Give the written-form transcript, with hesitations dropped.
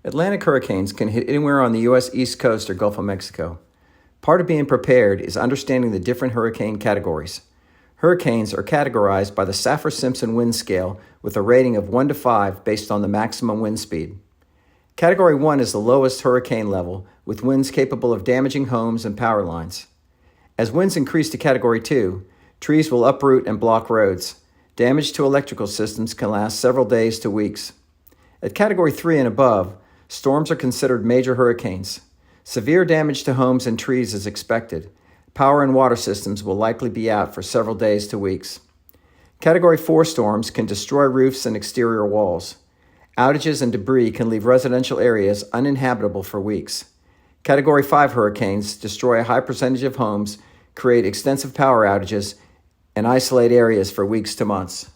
Atlantic hurricanes can hit anywhere on the U.S. East Coast or Gulf of Mexico. Part of being prepared is understanding the different hurricane categories. Hurricanes are categorized by the Saffir-Simpson wind scale with a rating of 1 to 5 based on the maximum wind speed. Category 1 is the lowest hurricane level, with winds capable of damaging homes and power lines. As winds increase to Category 2, trees will uproot and block roads. Damage to electrical systems can last several days to weeks. At Category 3 and above, storms are considered major hurricanes. Severe damage to homes and trees is expected. Power and water systems will likely be out for several days to weeks. Category 4 storms can destroy roofs and exterior walls. Outages and debris can leave residential areas uninhabitable for weeks. Category 5 hurricanes destroy a high percentage of homes, create extensive power outages, and isolate areas for weeks to months.